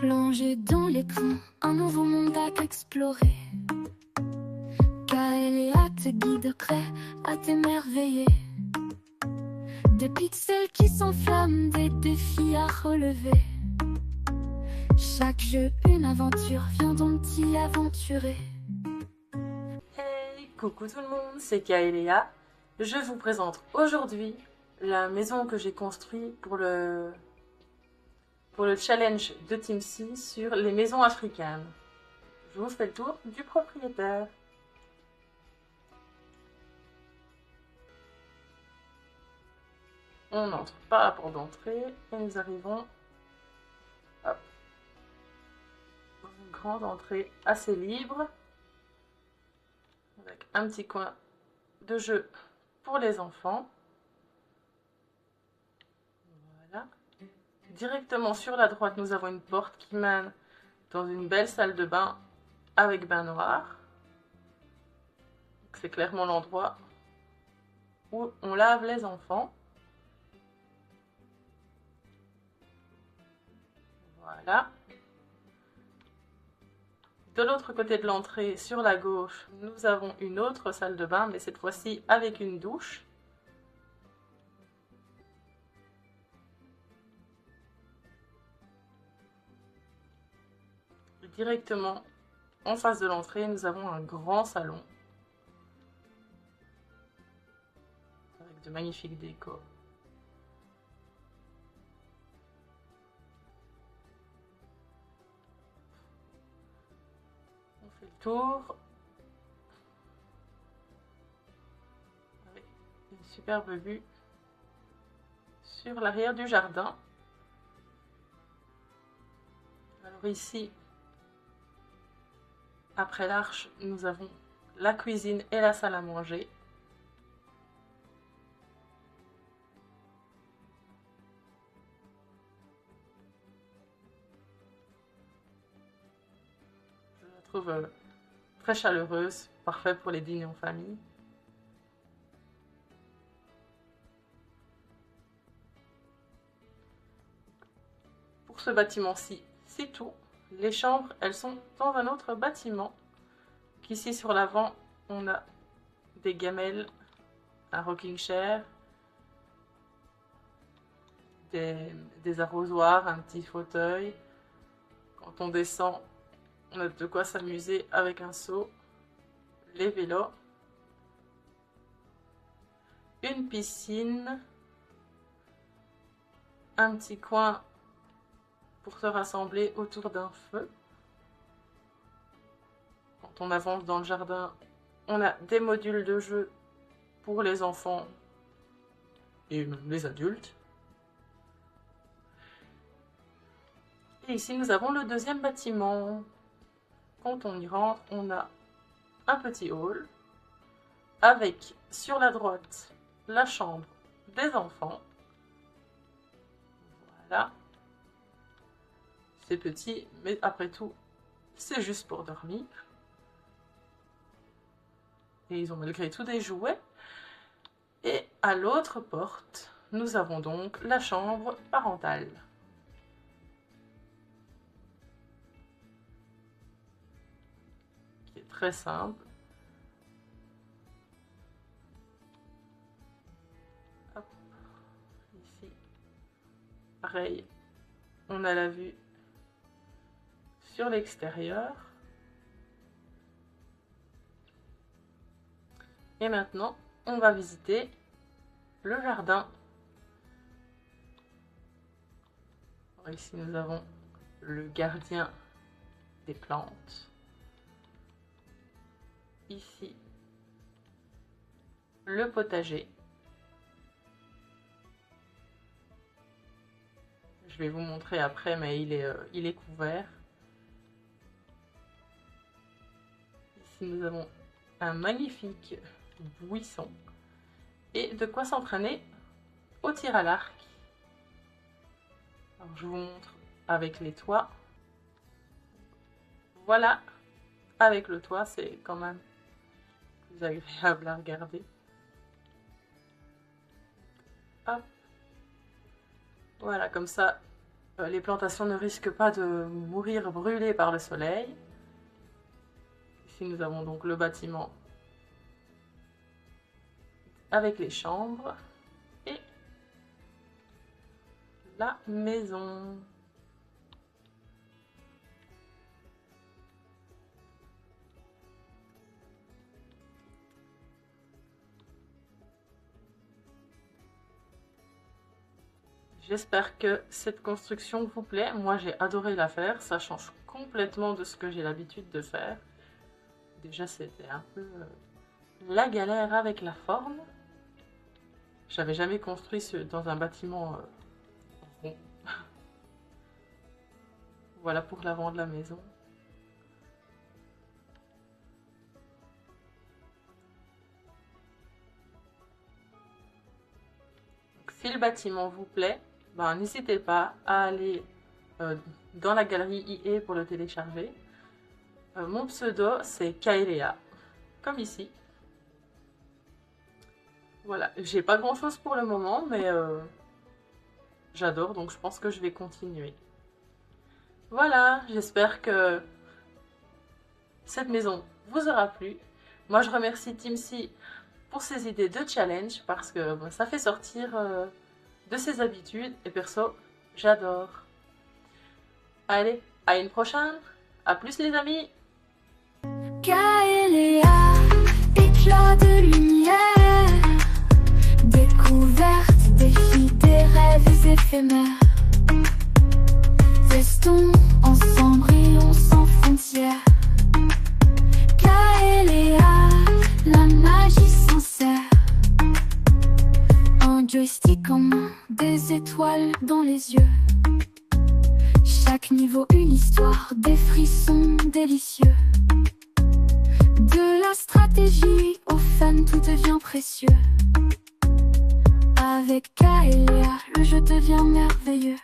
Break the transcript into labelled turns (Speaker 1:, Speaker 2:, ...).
Speaker 1: Plongé dans l'écran, un nouveau monde à explorer. Kaelia te guiderait à t'émerveiller. Des pixels qui s'enflamment, des défis à relever. Chaque jeu, une aventure, viens donc t'y aventurer.
Speaker 2: Hey, coucou tout le monde, c'est Kaelia. Je vous présente aujourd'hui la maison que j'ai construite pour le challenge de Team C sur les maisons africaines. Je vous fais le tour du propriétaire. On entre par la porte d'entrée et nous arrivons hop, dans une grande entrée assez libre avec un petit coin de jeu pour les enfants. Voilà. Directement sur la droite, nous avons une porte qui mène dans une belle salle de bain avec bain noir. C'est clairement l'endroit où on lave les enfants. Voilà. De l'autre côté de l'entrée, sur la gauche, nous avons une autre salle de bain, mais cette fois-ci avec une douche. Directement en face de l'entrée, nous avons un grand salon avec de magnifiques décors. On fait le tour avec une superbe vue sur l'arrière du jardin. Alors ici, après l'arche, nous avons la cuisine et la salle à manger. Je la trouve très chaleureuse, parfait pour les dîners en famille. Pour ce bâtiment-ci, c'est tout. Les chambres, elles sont dans un autre bâtiment. Ici, sur l'avant, on a des gamelles, un rocking chair, des arrosoirs, un petit fauteuil. Quand on descend, on a de quoi s'amuser avec un seau, les vélos, une piscine, un petit coin pour se rassembler autour d'un feu. Quand on avance dans le jardin, on a des modules de jeu pour les enfants et même les adultes. Et ici, nous avons le deuxième bâtiment. Quand on y rentre, on a un petit hall avec, sur la droite, la chambre des enfants. Voilà. C'est petit, mais après tout, c'est juste pour dormir. Et ils ont malgré tout des jouets. Et à l'autre porte, nous avons donc la chambre parentale. Qui est très simple. Hop. Ici, pareil, on a la vue sur l'extérieur. Et maintenant, on va visiter le jardin. Alors ici, nous avons le gardien des plantes. Ici, le potager. Je vais vous montrer après, mais il est couvert. Ici, nous avons un magnifique buisson et de quoi s'entraîner au tir à l'arc. Alors, je vous montre avec les toits. Voilà, avec le toit, c'est quand même plus agréable à regarder. Hop. Voilà, comme ça, les plantations ne risquent pas de mourir brûlées par le soleil. Ici, nous avons donc le bâtiment avec les chambres et la maison. J'espère que cette construction vous plaît. Moi, j'ai adoré la faire. Ça change complètement de ce que j'ai l'habitude de faire. Déjà, c'était un peu la galère avec la forme. J'avais jamais construit dans un bâtiment rond. Voilà pour l'avant de la maison. Donc, si le bâtiment vous plaît, ben, n'hésitez pas à aller dans la galerie IE pour le télécharger. Mon pseudo, c'est Kaelea, comme ici. Voilà, j'ai pas grand chose pour le moment, mais j'adore, donc je pense que je vais continuer. Voilà, j'espère que cette maison vous aura plu. Moi, je remercie Timsy pour ses idées de challenge, parce que bon, ça fait sortir de ses habitudes, et perso, j'adore. Allez, à une prochaine, à plus les amis.
Speaker 1: Kaelea, éclat de lumière, découverte, défi des rêves éphémères. Restons ensemble, rions sans frontières. Kaelea, la magie sincère. Un joystick en main, des étoiles dans les yeux. Chaque niveau une histoire, des frissons délicieux. De la stratégie au fun, tout devient précieux. Avec Kaelea, le jeu devient merveilleux.